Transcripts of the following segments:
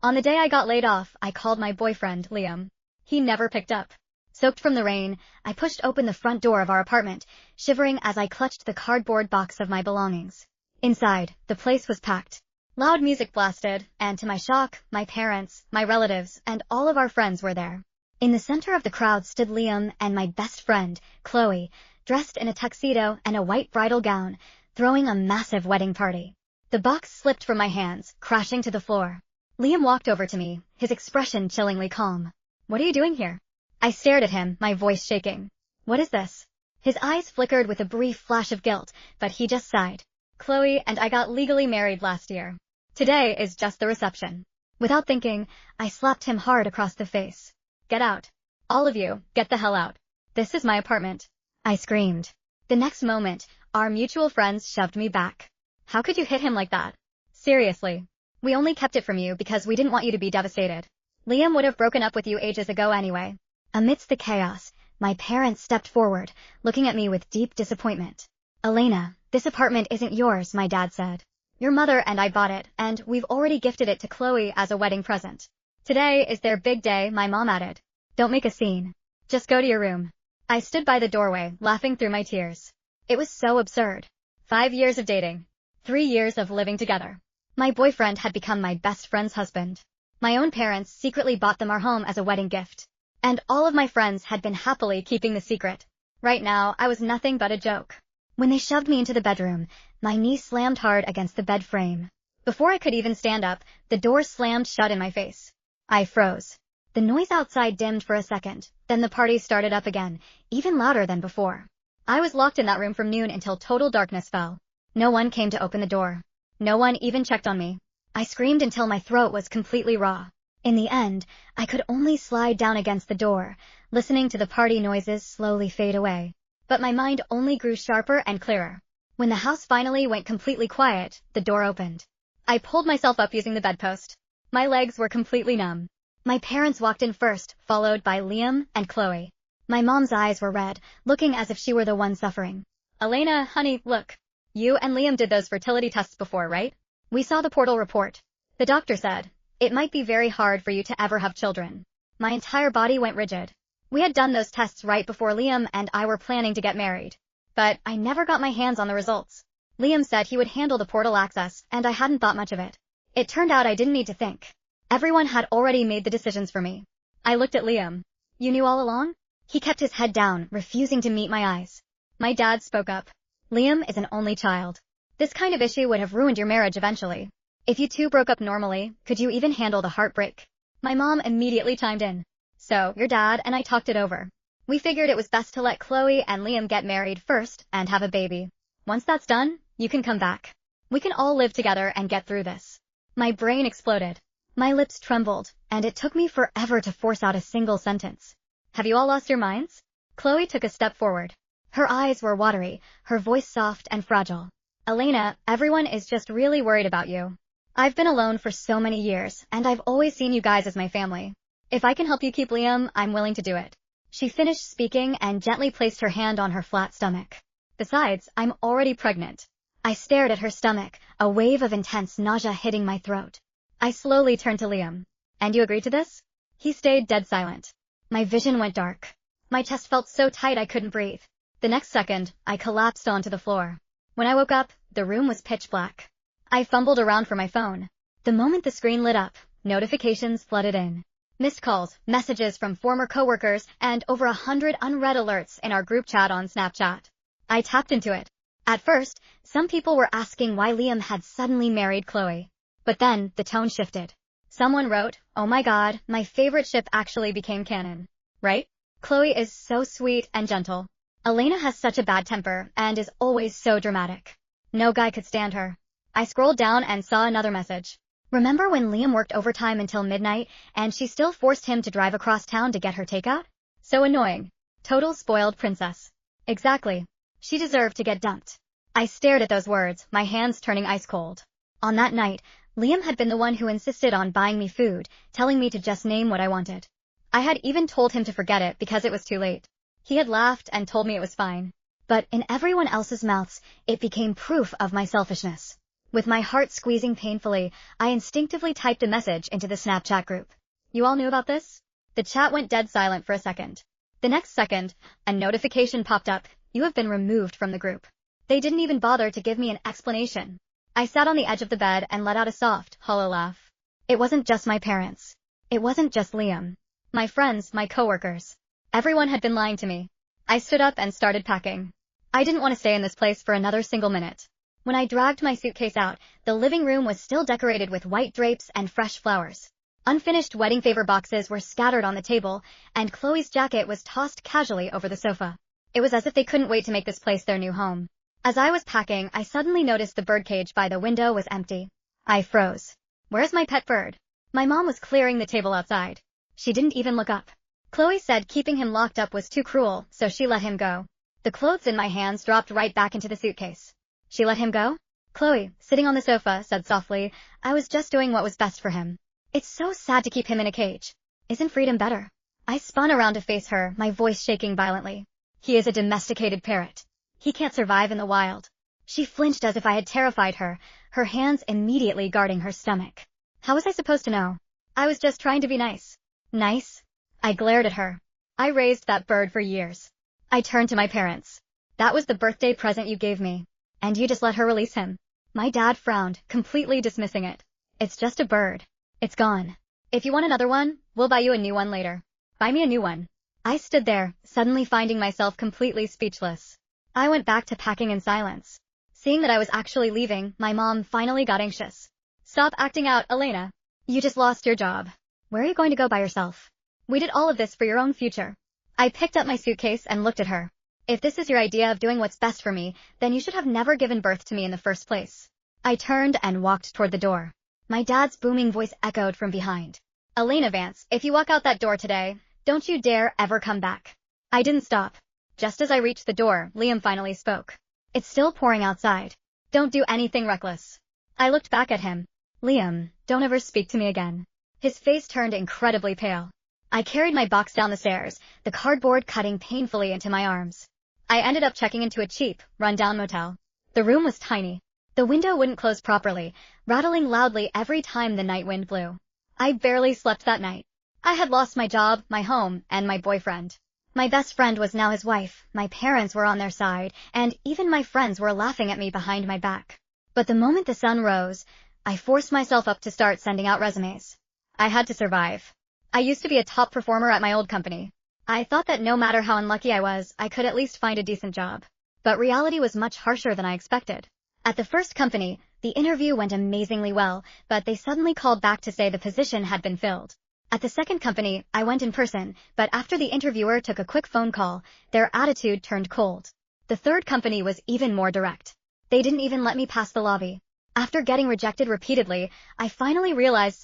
On the day I got laid off, I called my boyfriend, Liam. He never picked up. Soaked from the rain, I pushed open the front door of our apartment, shivering as I clutched the cardboard box of my belongings. Inside, the place was packed. Loud music blasted, and to my shock, my parents, my relatives, and all of our friends were there. In the center of the crowd stood Liam and my best friend, Chloe, dressed in a tuxedo and a white bridal gown, throwing a massive wedding party. The box slipped from my hands, crashing to the floor. Liam walked over to me, his expression chillingly calm. "What are you doing here?" I stared at him, my voice shaking. "What is this?" His eyes flickered with a brief flash of guilt, but he just sighed. "Chloe and I got legally married last year. Today is just the reception." Without thinking, I slapped him hard across the face. "Get out. All of you, get the hell out. This is my apartment," I screamed. The next moment, our mutual friends shoved me back. "How could you hit him like that? Seriously. We only kept it from you because we didn't want you to be devastated. Liam would have broken up with you ages ago anyway." Amidst the chaos, my parents stepped forward, looking at me with deep disappointment. "Elena, this apartment isn't yours," my dad said. "Your mother and I bought it, and we've already gifted it to Chloe as a wedding present. Today is their big day," my mom added. "Don't make a scene. Just go to your room." I stood by the doorway, laughing through my tears. It was so absurd. 5 years of dating. 3 years of living together. My boyfriend had become my best friend's husband. My own parents secretly bought them our home as a wedding gift. And all of my friends had been happily keeping the secret. Right now, I was nothing but a joke. When they shoved me into the bedroom, my knee slammed hard against the bed frame. Before I could even stand up, the door slammed shut in my face. I froze. The noise outside dimmed for a second, then the party started up again, even louder than before. I was locked in that room from noon until total darkness fell. No one came to open the door. No one even checked on me. I screamed until my throat was completely raw. In the end, I could only slide down against the door, listening to the party noises slowly fade away. But my mind only grew sharper and clearer. When the house finally went completely quiet, the door opened. I pulled myself up using the bedpost. My legs were completely numb. My parents walked in first, followed by Liam and Chloe. My mom's eyes were red, looking as if she were the one suffering. "Elena, honey, look. You and Liam did those fertility tests before, right? We saw the portal report. The doctor said, it might be very hard for you to ever have children." My entire body went rigid. We had done those tests right before Liam and I were planning to get married. But I never got my hands on the results. Liam said he would handle the portal access, and I hadn't thought much of it. It turned out I didn't need to think. Everyone had already made the decisions for me. I looked at Liam. "You knew all along?" He kept his head down, refusing to meet my eyes. My dad spoke up. "Liam is an only child. This kind of issue would have ruined your marriage eventually. If you two broke up normally, could you even handle the heartbreak?" My mom immediately chimed in. "So, your dad and I talked it over. We figured it was best to let Chloe and Liam get married first and have a baby. Once that's done, you can come back. We can all live together and get through this." My brain exploded. My lips trembled, and it took me forever to force out a single sentence. "Have you all lost your minds?" Chloe took a step forward. Her eyes were watery, her voice soft and fragile. "Elena, everyone is just really worried about you. I've been alone for so many years, and I've always seen you guys as my family. If I can help you keep Liam, I'm willing to do it." She finished speaking and gently placed her hand on her flat stomach. "Besides, I'm already pregnant." I stared at her stomach, a wave of intense nausea hitting my throat. I slowly turned to Liam. "And you agreed to this?" He stayed dead silent. My vision went dark. My chest felt so tight I couldn't breathe. The next second, I collapsed onto the floor. When I woke up, the room was pitch black. I fumbled around for my phone. The moment the screen lit up, notifications flooded in. Missed calls, messages from former coworkers, and over 100 unread alerts in our group chat on Snapchat. I tapped into it. At first, some people were asking why Liam had suddenly married Chloe. But then, the tone shifted. Someone wrote, "Oh my god, my favorite ship actually became canon. Right? Chloe is so sweet and gentle. Elena has such a bad temper and is always so dramatic. No guy could stand her." I scrolled down and saw another message. "Remember when Liam worked overtime until midnight and she still forced him to drive across town to get her takeout? So annoying. Total spoiled princess." Exactly. She deserved to get dumped. I stared at those words, my hands turning ice cold. On that night, Liam had been the one who insisted on buying me food, telling me to just name what I wanted. I had even told him to forget it because it was too late. He had laughed and told me it was fine. But in everyone else's mouths, it became proof of my selfishness. With my heart squeezing painfully, I instinctively typed a message into the Snapchat group. You all knew about this? The chat went dead silent for a second. The next second, a notification popped up. You have been removed from the group. They didn't even bother to give me an explanation. I sat on the edge of the bed and let out a soft, hollow laugh. It wasn't just my parents. It wasn't just Liam. My friends, my coworkers. Everyone had been lying to me. I stood up and started packing. I didn't want to stay in this place for another single minute. When I dragged my suitcase out, the living room was still decorated with white drapes and fresh flowers. Unfinished wedding favor boxes were scattered on the table, and Chloe's jacket was tossed casually over the sofa. It was as if they couldn't wait to make this place their new home. As I was packing, I suddenly noticed the birdcage by the window was empty. I froze. Where's my pet bird? My mom was clearing the table outside. She didn't even look up. Chloe said keeping him locked up was too cruel, so she let him go. The clothes in my hands dropped right back into the suitcase. She let him go? Chloe, sitting on the sofa, said softly, I was just doing what was best for him. It's so sad to keep him in a cage. Isn't freedom better? I spun around to face her, my voice shaking violently. He is a domesticated parrot. He can't survive in the wild. She flinched as if I had terrified her, her hands immediately guarding her stomach. How was I supposed to know? I was just trying to be nice. Nice? I glared at her. I raised that bird for years. I turned to my parents. That was the birthday present you gave me. And you just let her release him. My dad frowned, completely dismissing it. It's just a bird. It's gone. If you want another one, we'll buy you a new one later. Buy me a new one. I stood there, suddenly finding myself completely speechless. I went back to packing in silence. Seeing that I was actually leaving, my mom finally got anxious. Stop acting out, Elena. You just lost your job. Where are you going to go by yourself? We did all of this for your own future. I picked up my suitcase and looked at her. If this is your idea of doing what's best for me, then you should have never given birth to me in the first place. I turned and walked toward the door. My dad's booming voice echoed from behind. Elena Vance, if you walk out that door today, don't you dare ever come back. I didn't stop. Just as I reached the door, Liam finally spoke. It's still pouring outside. Don't do anything reckless. I looked back at him. Liam, don't ever speak to me again. His face turned incredibly pale. I carried my box down the stairs, the cardboard cutting painfully into my arms. I ended up checking into a cheap, run-down motel. The room was tiny. The window wouldn't close properly, rattling loudly every time the night wind blew. I barely slept that night. I had lost my job, my home, and my boyfriend. My best friend was now his wife, my parents were on their side, and even my friends were laughing at me behind my back. But the moment the sun rose, I forced myself up to start sending out resumes. I had to survive. I used to be a top performer at my old company. I thought that no matter how unlucky I was, I could at least find a decent job. But reality was much harsher than I expected. At the first company, the interview went amazingly well, but they suddenly called back to say the position had been filled. At the second company, I went in person, but after the interviewer took a quick phone call, their attitude turned cold. The third company was even more direct. They didn't even let me pass the lobby. After getting rejected repeatedly, I finally realized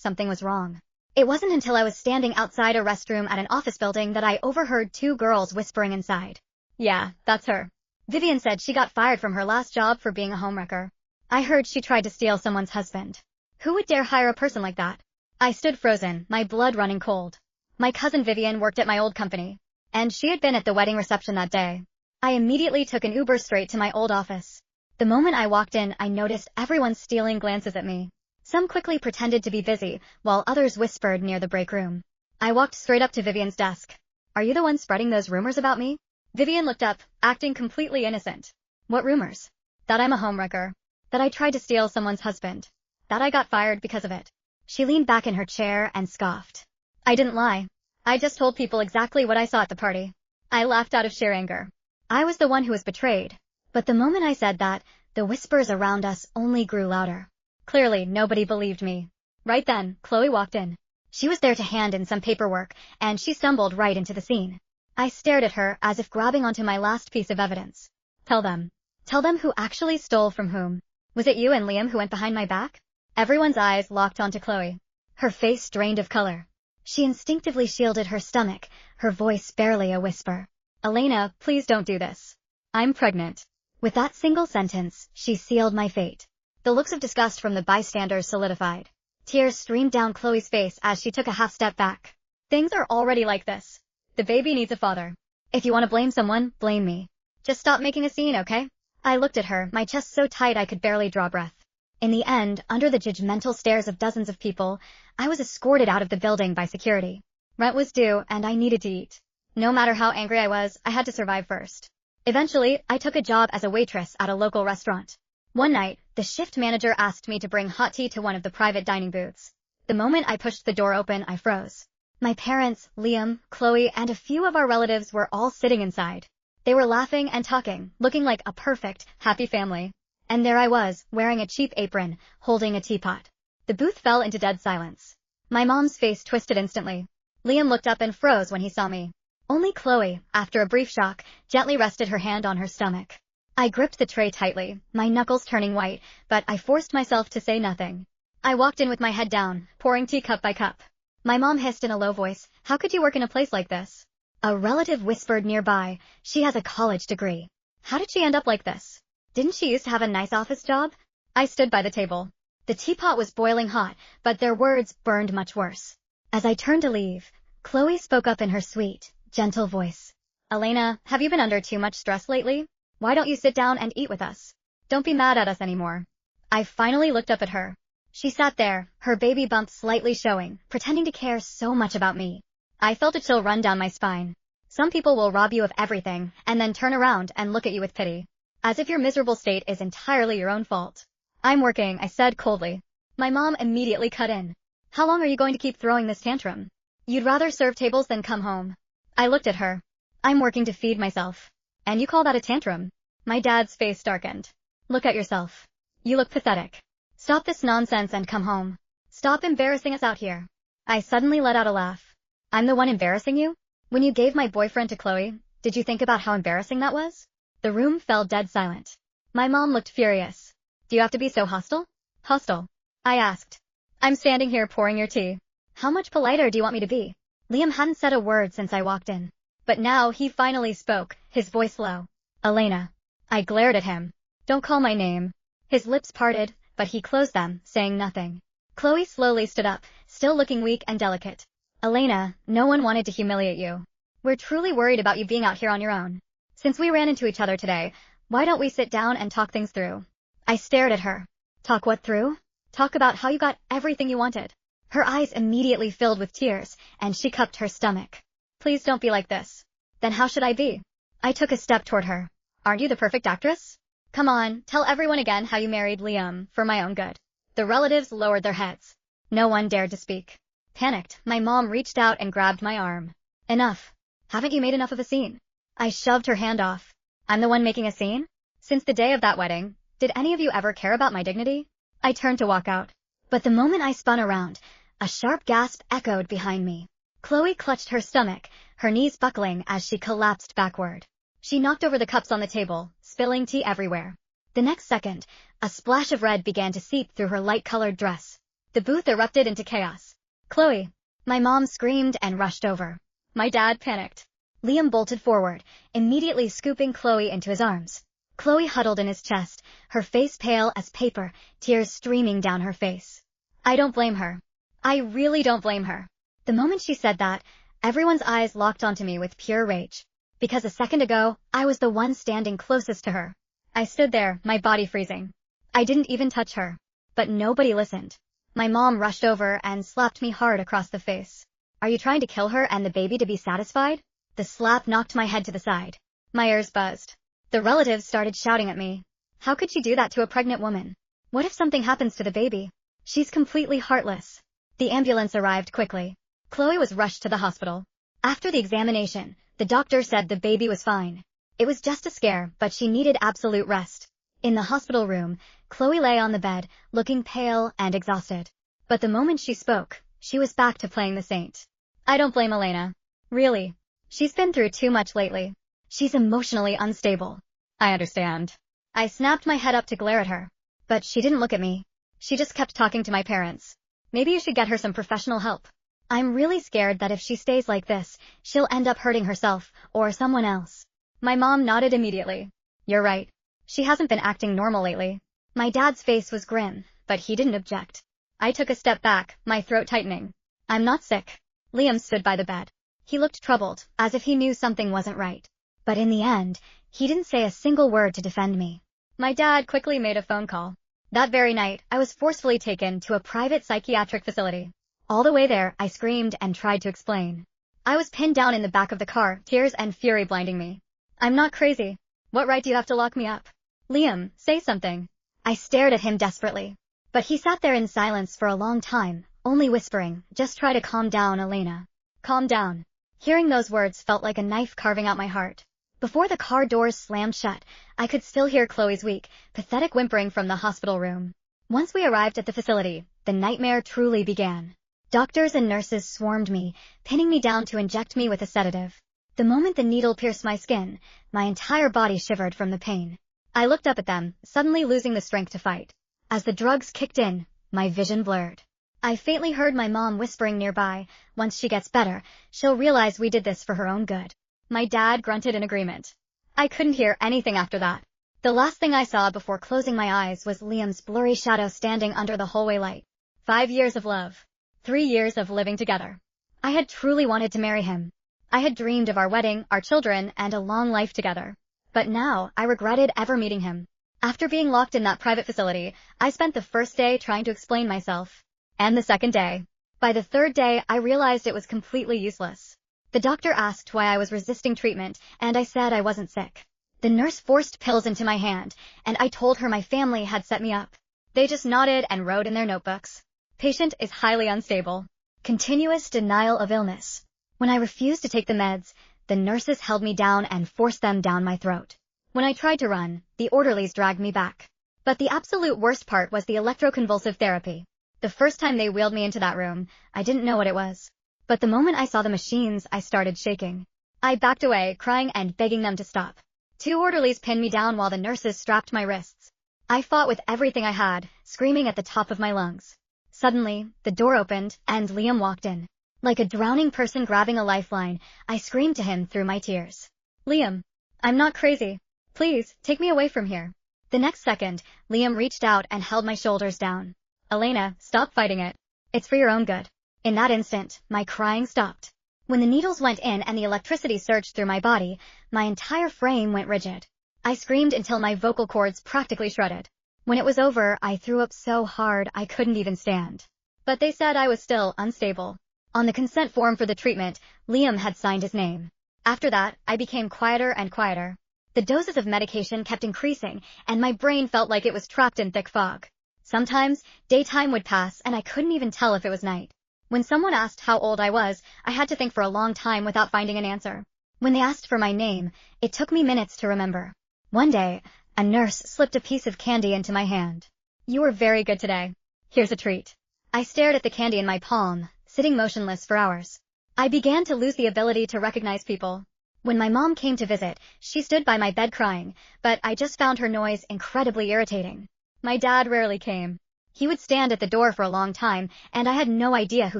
something was wrong. It wasn't until I was standing outside a restroom at an office building that I overheard two girls whispering inside. Yeah, that's her. Vivian said she got fired from her last job for being a homewrecker. I heard she tried to steal someone's husband. Who would dare hire a person like that? I stood frozen, my blood running cold. My cousin Vivian worked at my old company, and she had been at the wedding reception that day. I immediately took an Uber straight to my old office. The moment I walked in, I noticed everyone stealing glances at me. Some quickly pretended to be busy, while others whispered near the break room. I walked straight up to Vivian's desk. Are you the one spreading those rumors about me? Vivian looked up, acting completely innocent. What rumors? That I'm a homewrecker. That I tried to steal someone's husband. That I got fired because of it. She leaned back in her chair and scoffed. I didn't lie. I just told people exactly what I saw at the party. I laughed out of sheer anger. I was the one who was betrayed. But the moment I said that, the whispers around us only grew louder. Clearly, nobody believed me. Right then, Chloe walked in. She was there to hand in some paperwork, and she stumbled right into the scene. I stared at her as if grabbing onto my last piece of evidence. Tell them. Tell them who actually stole from whom. Was it you and Liam who went behind my back? Everyone's eyes locked onto Chloe. Her face drained of color. She instinctively shielded her stomach, her voice barely a whisper. Elena, please don't do this. I'm pregnant. With that single sentence, she sealed my fate. The looks of disgust from the bystanders solidified. Tears streamed down Chloe's face as she took a half step back. Things are already like this. The baby needs a father. If you want to blame someone, blame me. Just stop making a scene, okay? I looked at her, my chest so tight I could barely draw breath. In the end, under the judgmental stares of dozens of people, I was escorted out of the building by security. Rent was due, and I needed to eat. No matter how angry I was, I had to survive first. Eventually, I took a job as a waitress at a local restaurant. One night, the shift manager asked me to bring hot tea to one of the private dining booths. The moment I pushed the door open, I froze. My parents, Liam, Chloe, and a few of our relatives were all sitting inside. They were laughing and talking, looking like a perfect, happy family. And there I was, wearing a cheap apron, holding a teapot. The booth fell into dead silence. My mom's face twisted instantly. Liam looked up and froze when he saw me. Only Chloe, after a brief shock, gently rested her hand on her stomach. I gripped the tray tightly, my knuckles turning white, but I forced myself to say nothing. I walked in with my head down, pouring tea cup by cup. My mom hissed in a low voice, "How could you work in a place like this?" A relative whispered nearby, "She has a college degree. How did she end up like this? Didn't she used to have a nice office job?" I stood by the table. The teapot was boiling hot, but their words burned much worse. As I turned to leave, Chloe spoke up in her sweet, gentle voice. "Elena, have you been under too much stress lately? Why don't you sit down and eat with us? Don't be mad at us anymore." I finally looked up at her. She sat there, her baby bump slightly showing, pretending to care so much about me. I felt a chill run down my spine. Some people will rob you of everything, and then turn around and look at you with pity. As if your miserable state is entirely your own fault. "I'm working," I said coldly. My mom immediately cut in. "How long are you going to keep throwing this tantrum? You'd rather serve tables than come home." I looked at her. "I'm working to feed myself. And you call that a tantrum?" My dad's face darkened. "Look at yourself. You look pathetic. Stop this nonsense and come home. Stop embarrassing us out here." I suddenly let out a laugh. "I'm the one embarrassing you? When you gave my boyfriend to Chloe, did you think about how embarrassing that was?" The room fell dead silent. My mom looked furious. "Do you have to be so hostile?" "Hostile?" I asked. "I'm standing here pouring your tea. How much politer do you want me to be?" Liam hadn't said a word since I walked in. But now he finally spoke, his voice low. "Elena." I glared at him. "Don't call my name." His lips parted, but he closed them, saying nothing. Chloe slowly stood up, still looking weak and delicate. "Elena, no one wanted to humiliate you. We're truly worried about you being out here on your own. Since we ran into each other today, why don't we sit down and talk things through?" I stared at her. "Talk what through?" "Talk about how you got everything you wanted." Her eyes immediately filled with tears, and she cupped her stomach. "Please don't be like this." "Then how should I be?" I took a step toward her. "Aren't you the perfect actress? Come on, tell everyone again how you married Liam, for my own good." The relatives lowered their heads. No one dared to speak. Panicked, my mom reached out and grabbed my arm. "Enough. Haven't you made enough of a scene?" I shoved her hand off. "I'm the one making a scene? Since the day of that wedding, did any of you ever care about my dignity?" I turned to walk out. But the moment I spun around, a sharp gasp echoed behind me. Chloe clutched her stomach, her knees buckling as she collapsed backward. She knocked over the cups on the table, spilling tea everywhere. The next second, a splash of red began to seep through her light-colored dress. The booth erupted into chaos. "Chloe!" My mom screamed and rushed over. My dad panicked. Liam bolted forward, immediately scooping Chloe into his arms. Chloe huddled in his chest, her face pale as paper, tears streaming down her face. I don't blame her. I really don't blame her. The moment she said that, everyone's eyes locked onto me with pure rage. Because a second ago, I was the one standing closest to her. I stood there, my body freezing. I didn't even touch her. But nobody listened. My mom rushed over and slapped me hard across the face. "Are you trying to kill her and the baby to be satisfied?" The slap knocked my head to the side. My ears buzzed. The relatives started shouting at me. How could she do that to a pregnant woman? What if something happens to the baby? She's completely heartless. The ambulance arrived quickly. Chloe was rushed to the hospital. After the examination, the doctor said the baby was fine. It was just a scare, but she needed absolute rest. In the hospital room, Chloe lay on the bed, looking pale and exhausted. But the moment she spoke, she was back to playing the saint. I don't blame Elena. Really. She's been through too much lately. She's emotionally unstable. I understand. I snapped my head up to glare at her. But she didn't look at me. She just kept talking to my parents. Maybe you should get her some professional help. I'm really scared that if she stays like this, she'll end up hurting herself, or someone else. My mom nodded immediately. You're right. She hasn't been acting normal lately. My dad's face was grim, but he didn't object. I took a step back, my throat tightening. I'm not sick. Liam stood by the bed. He looked troubled, as if he knew something wasn't right. But in the end, He didn't say a single word to defend me. My dad quickly made a phone call. That very night, I was forcefully taken to a private psychiatric facility. All the way there, I screamed and tried to explain. I was pinned down in the back of the car, tears and fury blinding me. I'm not crazy. What right do you have to lock me up? Liam, say something. I stared at him desperately. But he sat there in silence for a long time, only whispering, just try to calm down, Elena. Calm down. Hearing those words felt like a knife carving out my heart. Before the car doors slammed shut, I could still hear Chloe's weak, pathetic whimpering from the hospital room. Once we arrived at the facility, the nightmare truly began. Doctors and nurses swarmed me, pinning me down to inject me with a sedative. The moment the needle pierced my skin, my entire body shivered from the pain. I looked up at them, suddenly losing the strength to fight. As the drugs kicked in, my vision blurred. I faintly heard my mom whispering nearby, once she gets better, she'll realize we did this for her own good. My dad grunted in agreement. I couldn't hear anything after that. The last thing I saw before closing my eyes was Liam's blurry shadow standing under the hallway light. 5 years of love. 3 years of living together. I had truly wanted to marry him. I had dreamed of our wedding, our children, and a long life together. But now, I regretted ever meeting him. After being locked in that private facility, I spent the first day trying to explain myself. And the second day. By the third day, I realized it was completely useless. The doctor asked why I was resisting treatment, and I said I wasn't sick. The nurse forced pills into my hand, and I told her my family had set me up. They just nodded and wrote in their notebooks. Patient is highly unstable. Continuous denial of illness. When I refused to take the meds, the nurses held me down and forced them down my throat. When I tried to run, the orderlies dragged me back. But the absolute worst part was the electroconvulsive therapy. The first time they wheeled me into that room, I didn't know what it was. But the moment I saw the machines, I started shaking. I backed away, crying and begging them to stop. 2 orderlies pinned me down while the nurses strapped my wrists. I fought with everything I had, screaming at the top of my lungs. Suddenly, the door opened, and Liam walked in. Like a drowning person grabbing a lifeline, I screamed to him through my tears. Liam, I'm not crazy. Please, take me away from here. The next second, Liam reached out and held my shoulders down. Elena, stop fighting it. It's for your own good. In that instant, my crying stopped. When the needles went in and the electricity surged through my body, my entire frame went rigid. I screamed until my vocal cords practically shredded. When it was over, I threw up so hard I couldn't even stand. But they said I was still unstable. On the consent form for the treatment, Liam had signed his name. After that, I became quieter and quieter. The doses of medication kept increasing, and my brain felt like it was trapped in thick fog. Sometimes, daytime would pass and I couldn't even tell if it was night. When someone asked how old I was, I had to think for a long time without finding an answer. When they asked for my name, it took me minutes to remember. One day, a nurse slipped a piece of candy into my hand. You were very good today. Here's a treat. I stared at the candy in my palm, sitting motionless for hours. I began to lose the ability to recognize people. When my mom came to visit, she stood by my bed crying, but I just found her noise incredibly irritating. My dad rarely came. He would stand at the door for a long time, and I had no idea who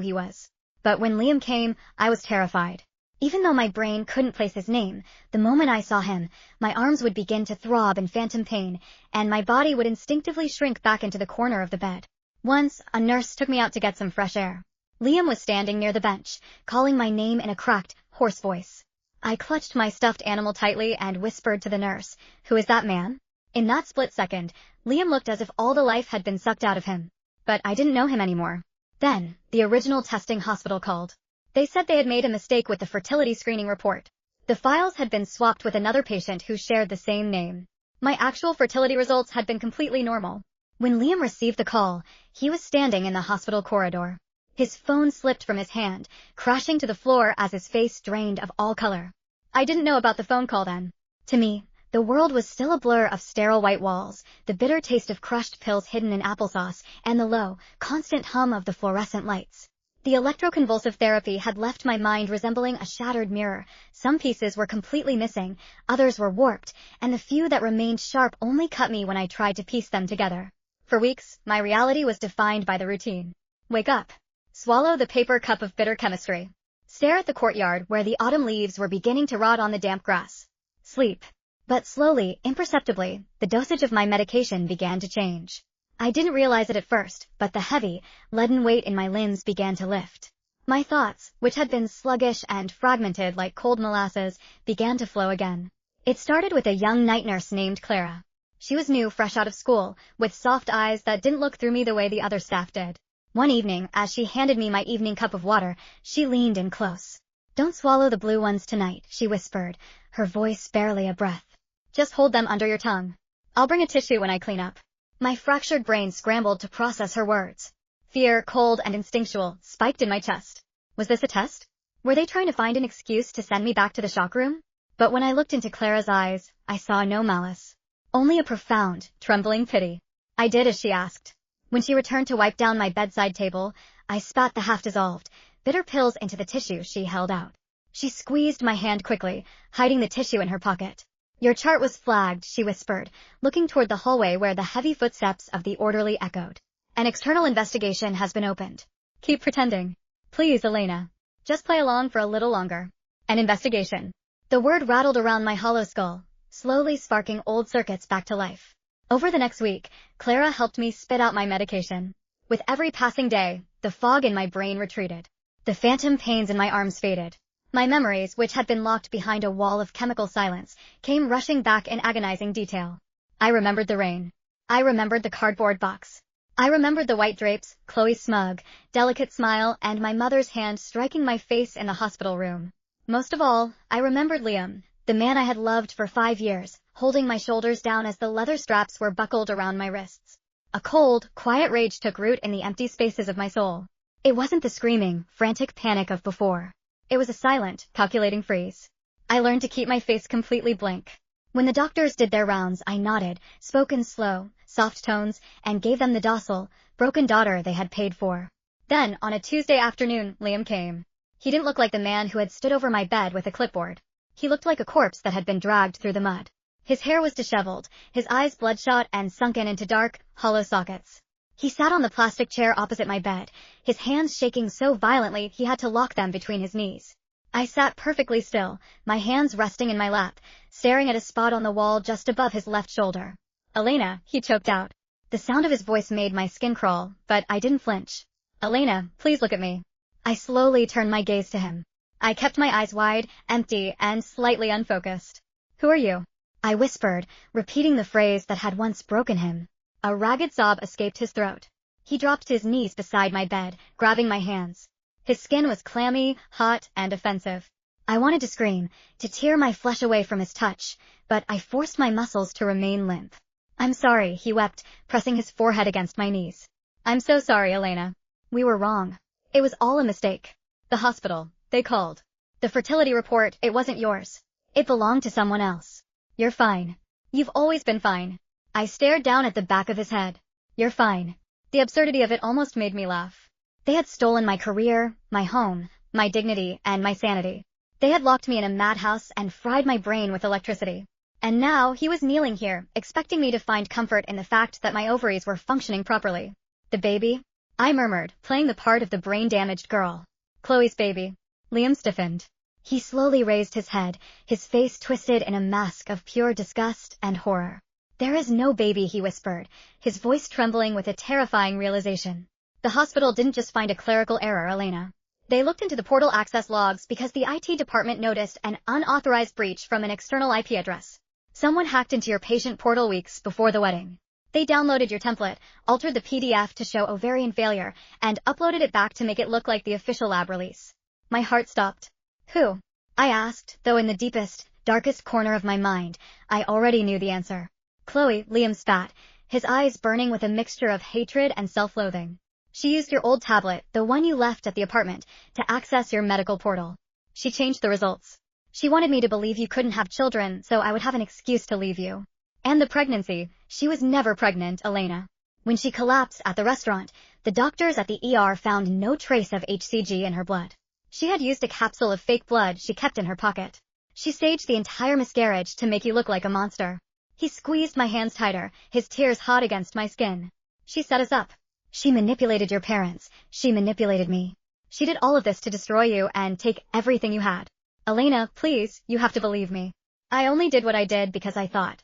he was. But when Liam came, I was terrified. Even though my brain couldn't place his name, the moment I saw him, my arms would begin to throb in phantom pain, and my body would instinctively shrink back into the corner of the bed. Once, a nurse took me out to get some fresh air. Liam was standing near the bench, calling my name in a cracked, hoarse voice. I clutched my stuffed animal tightly and whispered to the nurse, "Who is that man?" In that split second, Liam looked as if all the life had been sucked out of him. But I didn't know him anymore. Then, the original testing hospital called. They said they had made a mistake with the fertility screening report. The files had been swapped with another patient who shared the same name. My actual fertility results had been completely normal. When Liam received the call, he was standing in the hospital corridor. His phone slipped from his hand, crashing to the floor as his face drained of all color. I didn't know about the phone call then. To me, the world was still a blur of sterile white walls, the bitter taste of crushed pills hidden in applesauce, and the low, constant hum of the fluorescent lights. The electroconvulsive therapy had left my mind resembling a shattered mirror. Some pieces were completely missing, others were warped, and the few that remained sharp only cut me when I tried to piece them together. For weeks, my reality was defined by the routine. Wake up. Swallow the paper cup of bitter chemistry. Stare at the courtyard where the autumn leaves were beginning to rot on the damp grass. Sleep. But slowly, imperceptibly, the dosage of my medication began to change. I didn't realize it at first, but the heavy, leaden weight in my limbs began to lift. My thoughts, which had been sluggish and fragmented like cold molasses, began to flow again. It started with a young night nurse named Clara. She was new, fresh out of school, with soft eyes that didn't look through me the way the other staff did. One evening, as she handed me my evening cup of water, she leaned in close. "Don't swallow the blue ones tonight," she whispered, her voice barely a breath. "Just hold them under your tongue. I'll bring a tissue when I clean up." My fractured brain scrambled to process her words. Fear, cold and instinctual, spiked in my chest. Was this a test? Were they trying to find an excuse to send me back to the shock room? But when I looked into Clara's eyes, I saw no malice. Only a profound, trembling pity. I did as she asked. When she returned to wipe down my bedside table, I spat the half-dissolved, bitter pills into the tissue she held out. She squeezed my hand quickly, hiding the tissue in her pocket. "Your chart was flagged," she whispered, looking toward the hallway where the heavy footsteps of the orderly echoed. "An external investigation has been opened." Keep pretending. Please, Elena. Just play along for a little longer. An investigation. The word rattled around my hollow skull, slowly sparking old circuits back to life. Over the next week, Clara helped me spit out my medication. With every passing day, the fog in my brain retreated. The phantom pains in my arms faded. My memories, which had been locked behind a wall of chemical silence, came rushing back in agonizing detail. I remembered the rain. I remembered the cardboard box. I remembered the white drapes, Chloe's smug, delicate smile, and my mother's hand striking my face in the hospital room. Most of all, I remembered Liam, the man I had loved for 5 years, holding my shoulders down as the leather straps were buckled around my wrists. A cold, quiet rage took root in the empty spaces of my soul. It wasn't the screaming, frantic panic of before. It was a silent, calculating freeze. I learned to keep my face completely blank. When the doctors did their rounds, I nodded, spoke in slow, soft tones, and gave them the docile, broken daughter they had paid for. Then, on a Tuesday afternoon, Liam came. He didn't look like the man who had stood over my bed with a clipboard. He looked like a corpse that had been dragged through the mud. His hair was disheveled, his eyes bloodshot and sunken into dark, hollow sockets. He sat on the plastic chair opposite my bed, his hands shaking so violently he had to lock them between his knees. I sat perfectly still, my hands resting in my lap, staring at a spot on the wall just above his left shoulder. "Elena," he choked out. The sound of his voice made my skin crawl, but I didn't flinch. "Elena, please look at me." I slowly turned my gaze to him. I kept my eyes wide, empty, and slightly unfocused. "Who are you?" I whispered, repeating the phrase that had once broken him. A ragged sob escaped his throat. He dropped to his knees beside my bed, grabbing my hands. His skin was clammy, hot, and offensive. I wanted to scream, to tear my flesh away from his touch, but I forced my muscles to remain limp. "I'm sorry," he wept, pressing his forehead against my knees. "I'm so sorry, Elena. We were wrong. It was all a mistake. The hospital, they called. The fertility report, it wasn't yours. It belonged to someone else. You're fine. You've always been fine." I stared down at the back of his head. "You're fine." The absurdity of it almost made me laugh. They had stolen my career, my home, my dignity, and my sanity. They had locked me in a madhouse and fried my brain with electricity. And now he was kneeling here, expecting me to find comfort in the fact that my ovaries were functioning properly. "The baby?" I murmured, playing the part of the brain-damaged girl. "Chloe's baby." Liam stiffened. He slowly raised his head, his face twisted in a mask of pure disgust and horror. "There is no baby," he whispered, his voice trembling with a terrifying realization. "The hospital didn't just find a clerical error, Elena. They looked into the portal access logs because the IT department noticed an unauthorized breach from an external IP address. Someone hacked into your patient portal weeks before the wedding. They downloaded your template, altered the PDF to show ovarian failure, and uploaded it back to make it look like the official lab release." My heart stopped. "Who?" I asked, though in the deepest, darkest corner of my mind, I already knew the answer. "Chloe," Liam spat, his eyes burning with a mixture of hatred and self-loathing. "She used your old tablet, the one you left at the apartment, to access your medical portal. She changed the results. She wanted me to believe you couldn't have children, so I would have an excuse to leave you. And the pregnancy, she was never pregnant, Elena. When she collapsed at the restaurant, the doctors at the ER found no trace of HCG in her blood. She had used a capsule of fake blood she kept in her pocket. She staged the entire miscarriage to make you look like a monster." He squeezed my hands tighter, his tears hot against my skin. "She set us up. She manipulated your parents. She manipulated me. She did all of this to destroy you and take everything you had. Elena, please, you have to believe me. I only did what I did because I thought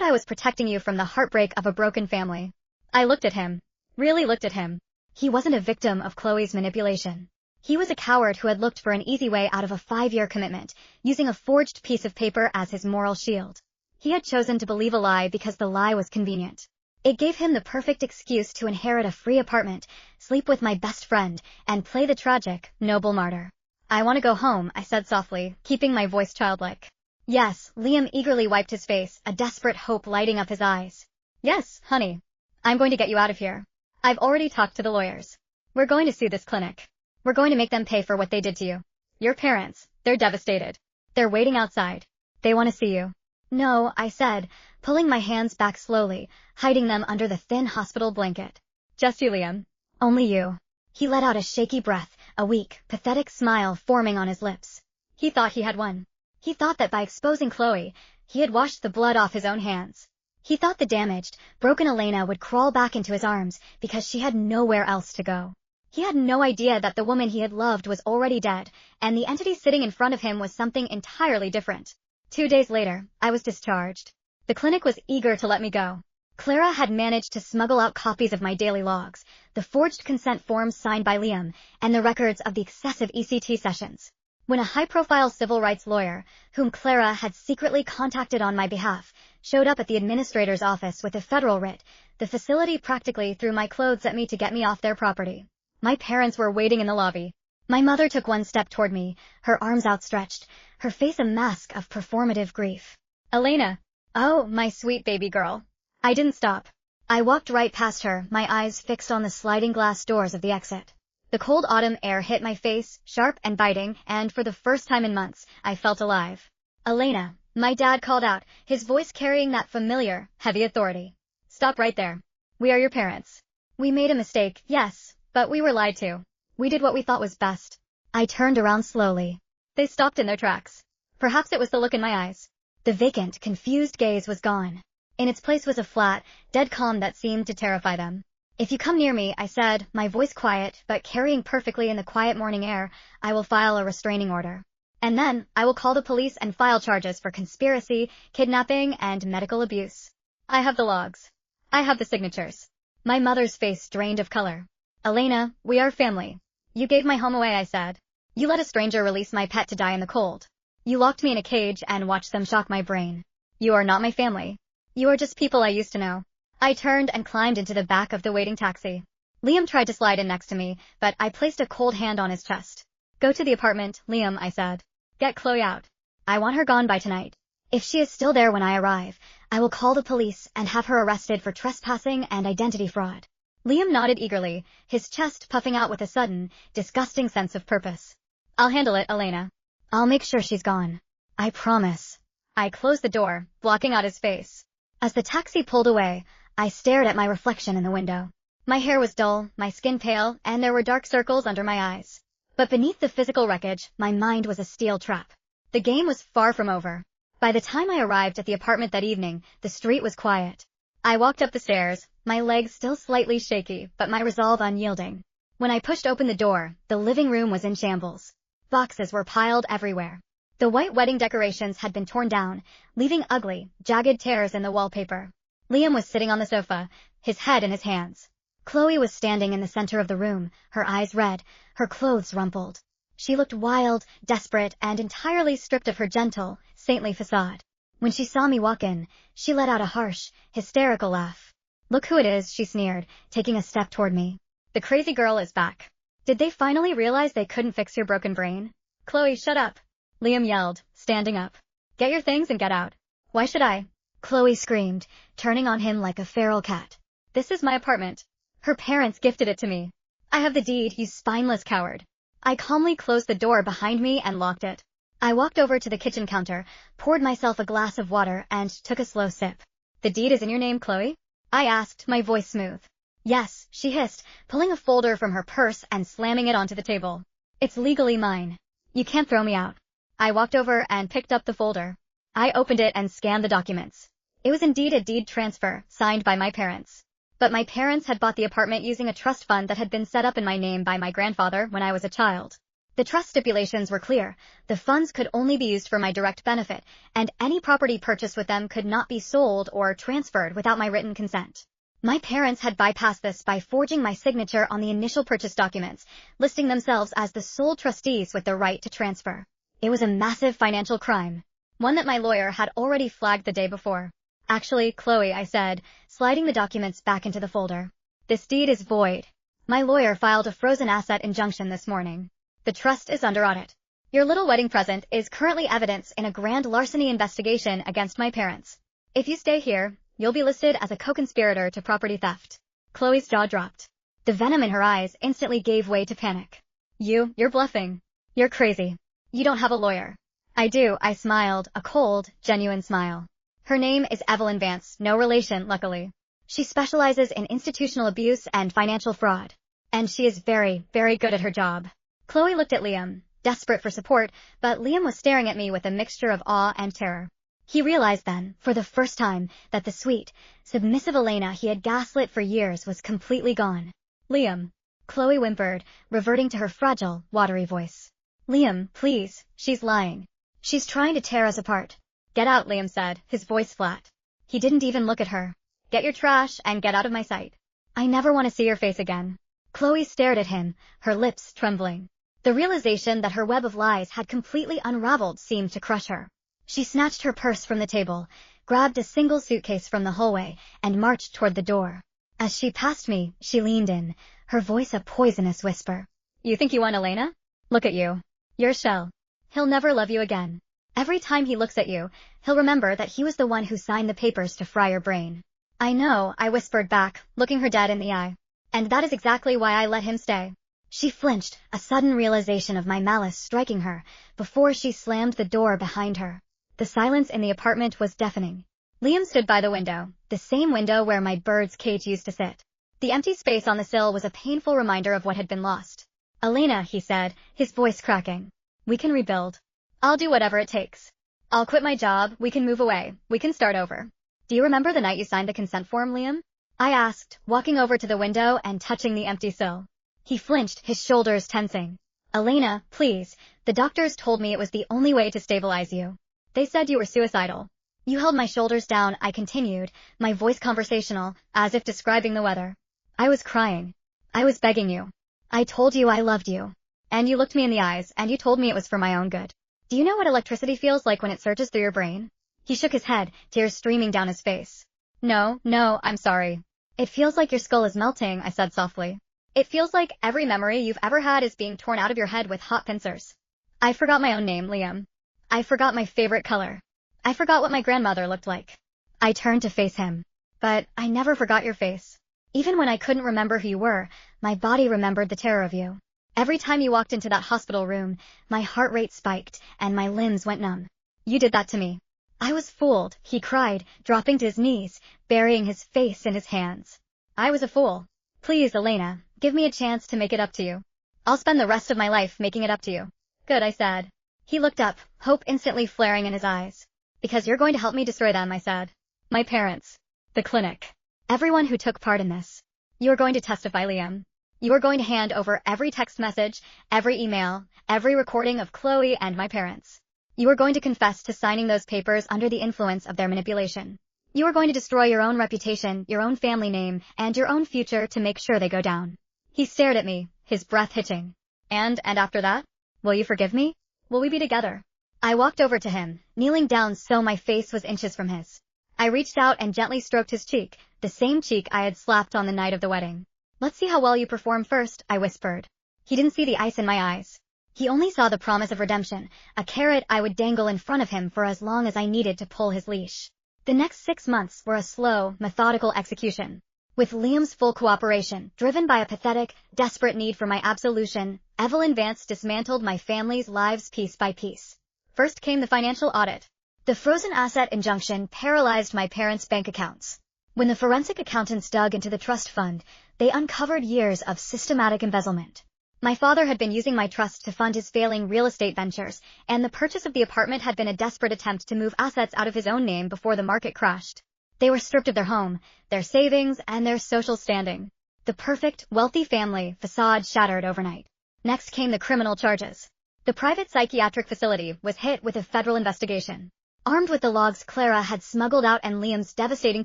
I was protecting you from the heartbreak of a broken family." I looked at him. Really looked at him. He wasn't a victim of Chloe's manipulation. He was a coward who had looked for an easy way out of a 5-year commitment, using a forged piece of paper as his moral shield. He had chosen to believe a lie because the lie was convenient. It gave him the perfect excuse to inherit a free apartment, sleep with my best friend, and play the tragic, noble martyr. "I want to go home," I said softly, keeping my voice childlike. "Yes," Liam eagerly wiped his face, a desperate hope lighting up his eyes. "Yes, honey. I'm going to get you out of here. I've already talked to the lawyers. We're going to sue this clinic. We're going to make them pay for what they did to you. Your parents, they're devastated. They're waiting outside. They want to see you." "No," I said, pulling my hands back slowly, hiding them under the thin hospital blanket. "Just you, Liam. Only you." He let out a shaky breath, a weak, pathetic smile forming on his lips. He thought he had won. He thought that by exposing Chloe, he had washed the blood off his own hands. He thought the damaged, broken Elena would crawl back into his arms because she had nowhere else to go. He had no idea that the woman he had loved was already dead, and the entity sitting in front of him was something entirely different. 2 days later, I was discharged. The clinic was eager to let me go. Clara had managed to smuggle out copies of my daily logs, the forged consent forms signed by Liam, and the records of the excessive ECT sessions. When a high-profile civil rights lawyer, whom Clara had secretly contacted on my behalf, showed up at the administrator's office with a federal writ, the facility practically threw my clothes at me to get me off their property. My parents were waiting in the lobby. My mother took one step toward me, her arms outstretched, her face a mask of performative grief. "Elena." "Oh, my sweet baby girl." I didn't stop. I walked right past her, my eyes fixed on the sliding glass doors of the exit. The cold autumn air hit my face, sharp and biting, and for the first time in months, I felt alive. "Elena," my dad called out, his voice carrying that familiar, heavy authority. "Stop right there. We are your parents. We made a mistake, yes, but we were lied to. We did what we thought was best." I turned around slowly. They stopped in their tracks. Perhaps it was the look in my eyes. The vacant, confused gaze was gone. In its place was a flat, dead calm that seemed to terrify them. "If you come near me," I said, my voice quiet, but carrying perfectly in the quiet morning air, "I will file a restraining order. And then, I will call the police and file charges for conspiracy, kidnapping, and medical abuse. I have the logs. I have the signatures." My mother's face drained of color. "Elena, we are family. You gave my home away," I said. "You let a stranger release my pet to die in the cold. You locked me in a cage and watched them shock my brain. You are not my family. You are just people I used to know." I turned and climbed into the back of the waiting taxi. Liam tried to slide in next to me, but I placed a cold hand on his chest. "Go to the apartment, Liam," I said. "Get Chloe out. I want her gone by tonight. If she is still there when I arrive, I will call the police and have her arrested for trespassing and identity fraud." Liam nodded eagerly, his chest puffing out with a sudden, disgusting sense of purpose. "I'll handle it, Elena. I'll make sure she's gone. I promise." I closed the door, blocking out his face. As the taxi pulled away, I stared at my reflection in the window. My hair was dull, my skin pale, and there were dark circles under my eyes. But beneath the physical wreckage, my mind was a steel trap. The game was far from over. By the time I arrived at the apartment that evening, the street was quiet. I walked up the stairs, my legs still slightly shaky, but my resolve unyielding. When I pushed open the door, the living room was in shambles. Boxes were piled everywhere. The white wedding decorations had been torn down, leaving ugly, jagged tears in the wallpaper. Liam was sitting on the sofa, his head in his hands. Chloe was standing in the center of the room, her eyes red, her clothes rumpled. She looked wild, desperate, and entirely stripped of her gentle, saintly facade. When she saw me walk in, she let out a harsh, hysterical laugh. "Look who it is," she sneered, taking a step toward me. "The crazy girl is back. Did they finally realize they couldn't fix your broken brain?" "Chloe, shut up," Liam yelled, standing up. "Get your things and get out." "Why should I?" Chloe screamed, turning on him like a feral cat. "This is my apartment. Her parents gifted it to me. I have the deed, you spineless coward." I calmly closed the door behind me and locked it. I walked over to the kitchen counter, poured myself a glass of water, and took a slow sip. "The deed is in your name, Chloe?" I asked, my voice smooth. "Yes," she hissed, pulling a folder from her purse and slamming it onto the table. "It's legally mine. You can't throw me out." I walked over and picked up the folder. I opened it and scanned the documents. It was indeed a deed transfer, signed by my parents. But my parents had bought the apartment using a trust fund that had been set up in my name by my grandfather when I was a child. The trust stipulations were clear. The funds could only be used for my direct benefit, and any property purchased with them could not be sold or transferred without my written consent. My parents had bypassed this by forging my signature on the initial purchase documents, listing themselves as the sole trustees with the right to transfer. It was a massive financial crime, one that my lawyer had already flagged the day before. Actually, Chloe, I said, sliding the documents back into the folder. This deed is void. My lawyer filed a frozen asset injunction this morning. The trust is under audit. Your little wedding present is currently evidence in a grand larceny investigation against my parents. If you stay here, you'll be listed as a co-conspirator to property theft. Chloe's jaw dropped. The venom in her eyes instantly gave way to panic. You're bluffing. You're crazy. You don't have a lawyer. I do, I smiled, a cold, genuine smile. Her name is Evelyn Vance, no relation, luckily. She specializes in institutional abuse and financial fraud. And she is very, very good at her job. Chloe looked at Liam, desperate for support, but Liam was staring at me with a mixture of awe and terror. He realized then, for the first time, that the sweet, submissive Elena he had gaslit for years was completely gone. Liam. Chloe whimpered, reverting to her fragile, watery voice. Liam, please, she's lying. She's trying to tear us apart. Get out, Liam said, his voice flat. He didn't even look at her. Get your trash and get out of my sight. I never want to see your face again. Chloe stared at him, her lips trembling. The realization that her web of lies had completely unraveled seemed to crush her. She snatched her purse from the table, grabbed a single suitcase from the hallway, and marched toward the door. As she passed me, she leaned in, her voice a poisonous whisper. You think you want Elena? Look at you. You're a shell. He'll never love you again. Every time he looks at you, he'll remember that he was the one who signed the papers to fry your brain. I know, I whispered back, looking her dead in the eye. And that is exactly why I let him stay. She flinched, a sudden realization of my malice striking her, before she slammed the door behind her. The silence in the apartment was deafening. Liam stood by the window, the same window where my bird's cage used to sit. The empty space on the sill was a painful reminder of what had been lost. Elena, he said, his voice cracking. We can rebuild. I'll do whatever it takes. I'll quit my job, we can move away, we can start over. Do you remember the night you signed the consent form, Liam? I asked, walking over to the window and touching the empty sill. He flinched, his shoulders tensing. Elena, please, the doctors told me it was the only way to stabilize you. They said you were suicidal. You held my shoulders down, I continued, my voice conversational, as if describing the weather. I was crying. I was begging you. I told you I loved you. And you looked me in the eyes, and you told me it was for my own good. Do you know what electricity feels like when it surges through your brain? He shook his head, tears streaming down his face. No, I'm sorry. It feels like your skull is melting, I said softly. It feels like every memory you've ever had is being torn out of your head with hot pincers. I forgot my own name, Liam. I forgot my favorite color. I forgot what my grandmother looked like. I turned to face him. But I never forgot your face. Even when I couldn't remember who you were, my body remembered the terror of you. Every time you walked into that hospital room, my heart rate spiked, and my limbs went numb. You did that to me. I was fooled, he cried, dropping to his knees, burying his face in his hands. I was a fool. Please, Elena, give me a chance to make it up to you. I'll spend the rest of my life making it up to you. Good, I said. He looked up, hope instantly flaring in his eyes. Because you're going to help me destroy them, I said. My parents. The clinic. Everyone who took part in this. You are going to testify, Liam. You are going to hand over every text message, every email, every recording of Chloe and my parents. You are going to confess to signing those papers under the influence of their manipulation. You are going to destroy your own reputation, your own family name, and your own future to make sure they go down. He stared at me, his breath hitching. And after that? Will you forgive me? Will we be together? I walked over to him, kneeling down so my face was inches from his. I reached out and gently stroked his cheek, the same cheek I had slapped on the night of the wedding. Let's see how well you perform first, I whispered. He didn't see the ice in my eyes. He only saw the promise of redemption, a carrot I would dangle in front of him for as long as I needed to pull his leash. The next 6 months were a slow, methodical execution. With Liam's full cooperation, driven by a pathetic, desperate need for my absolution, Evelyn Vance dismantled my family's lives piece by piece. First came the financial audit. The frozen asset injunction paralyzed my parents' bank accounts. When the forensic accountants dug into the trust fund, they uncovered years of systematic embezzlement. My father had been using my trust to fund his failing real estate ventures, and the purchase of the apartment had been a desperate attempt to move assets out of his own name before the market crashed. They were stripped of their home, their savings, and their social standing. The perfect, wealthy family facade shattered overnight. Next came the criminal charges. The private psychiatric facility was hit with a federal investigation. Armed with the logs Clara had smuggled out and Liam's devastating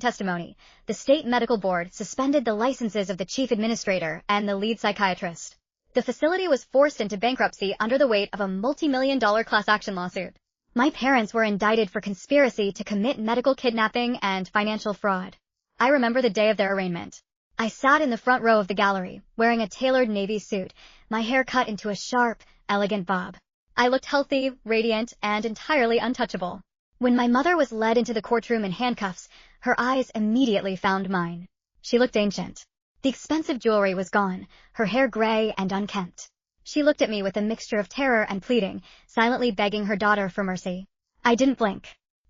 testimony, the state medical board suspended the licenses of the chief administrator and the lead psychiatrist. The facility was forced into bankruptcy under the weight of a multi-million-dollar class action lawsuit. My parents were indicted for conspiracy to commit medical kidnapping and financial fraud. I remember the day of their arraignment. I sat in the front row of the gallery, wearing a tailored navy suit, my hair cut into a sharp, elegant bob. I looked healthy, radiant, and entirely untouchable. When my mother was led into the courtroom in handcuffs, her eyes immediately found mine. She looked ancient. The expensive jewelry was gone, her hair gray and unkempt. She looked at me with a mixture of terror and pleading, silently begging her daughter for mercy. I didn't blink.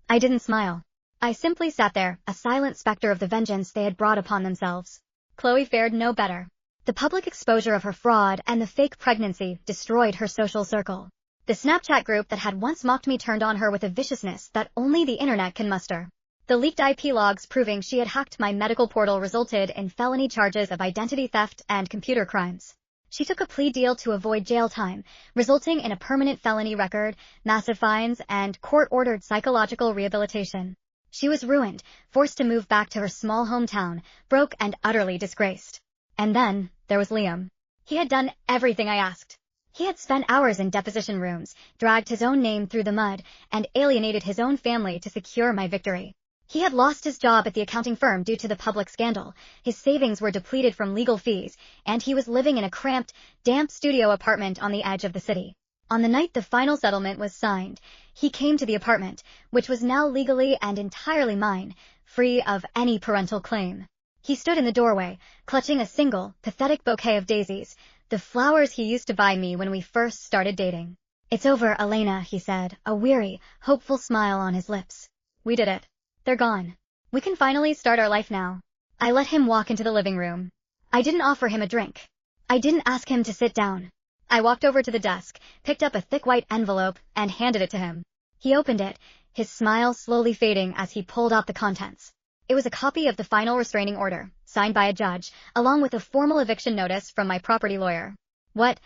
I didn't smile. I simply sat there, a silent specter of the vengeance they had brought upon themselves. Chloe fared no better. The public exposure of her fraud and the fake pregnancy destroyed her social circle. The Snapchat group that had once mocked me turned on her with a viciousness that only the internet can muster. The leaked IP logs proving she had hacked my medical portal resulted in felony charges of identity theft and computer crimes. She took a plea deal to avoid jail time, resulting in a permanent felony record, massive fines, and court-ordered psychological rehabilitation. She was ruined, forced to move back to her small hometown, broke and utterly disgraced. And then, there was Liam. He had done everything I asked. He had spent hours in deposition rooms, dragged his own name through the mud, and alienated his own family to secure my victory. He had lost his job at the accounting firm due to the public scandal, his savings were depleted from legal fees, and he was living in a cramped, damp studio apartment on the edge of the city. On the night the final settlement was signed, he came to the apartment, which was now legally and entirely mine, free of any parental claim. He stood in the doorway, clutching a single, pathetic bouquet of daisies, the flowers he used to buy me when we first started dating. "It's over, Elena," he said, a weary, hopeful smile on his lips. "We did it. They're gone. We can finally start our life now." I let him walk into the living room. I didn't offer him a drink. I didn't ask him to sit down. I walked over to the desk, picked up a thick white envelope, and handed it to him. He opened it, his smile slowly fading as he pulled out the contents. It was a copy of the final restraining order, signed by a judge, along with a formal eviction notice from my property lawyer. What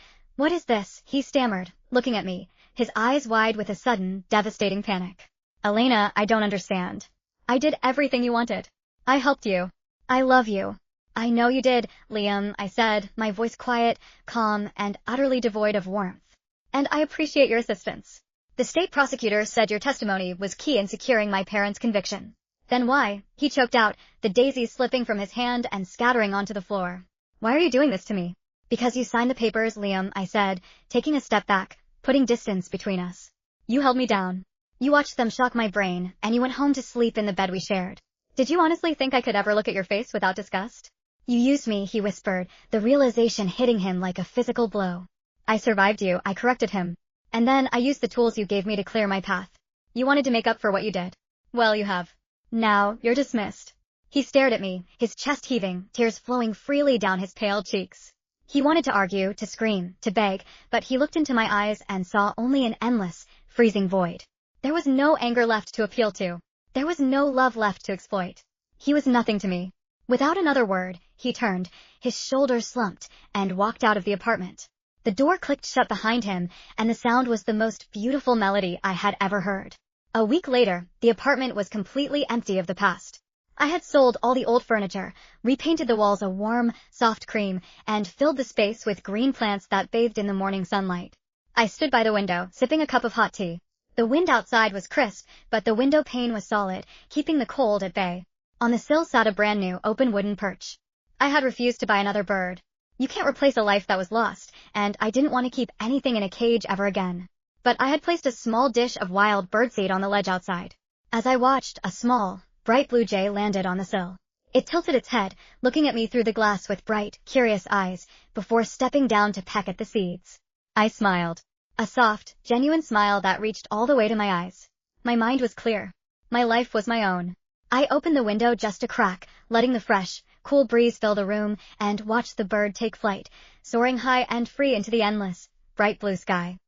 is this?" he stammered, looking at me, his eyes wide with a sudden, devastating panic. "Elena, I don't understand. I did everything you wanted. I helped you. I love you." "I know you did, Liam," I said, my voice quiet, calm, and utterly devoid of warmth. "And I appreciate your assistance. The state prosecutor said your testimony was key in securing my parents' conviction." "Then why?" he choked out, the daisies slipping from his hand and scattering onto the floor. "Why are you doing this to me?" "Because you signed the papers, Liam," I said, taking a step back, putting distance between us. "You held me down. You watched them shock my brain, and you went home to sleep in the bed we shared. Did you honestly think I could ever look at your face without disgust?" "You used me," he whispered, the realization hitting him like a physical blow. "I survived you," I corrected him. "And then I used the tools you gave me to clear my path. You wanted to make up for what you did. Well, you have. Now, you're dismissed." He stared at me, his chest heaving, tears flowing freely down his pale cheeks. He wanted to argue, to scream, to beg, but he looked into my eyes and saw only an endless, freezing void. There was no anger left to appeal to. There was no love left to exploit. He was nothing to me. Without another word, he turned, his shoulders slumped, and walked out of the apartment. The door clicked shut behind him, and the sound was the most beautiful melody I had ever heard. A week later, the apartment was completely empty of the past. I had sold all the old furniture, repainted the walls a warm, soft cream, and filled the space with green plants that bathed in the morning sunlight. I stood by the window, sipping a cup of hot tea. The wind outside was crisp, but the window pane was solid, keeping the cold at bay. On the sill sat a brand new, open wooden perch. I had refused to buy another bird. You can't replace a life that was lost, and I didn't want to keep anything in a cage ever again. But I had placed a small dish of wild birdseed on the ledge outside. As I watched, a small, bright blue jay landed on the sill. It tilted its head, looking at me through the glass with bright, curious eyes, before stepping down to peck at the seeds. I smiled. A soft, genuine smile that reached all the way to my eyes. My mind was clear. My life was my own. I opened the window just a crack, letting the fresh, cool breeze fill the room, and watched the bird take flight, soaring high and free into the endless, bright blue sky.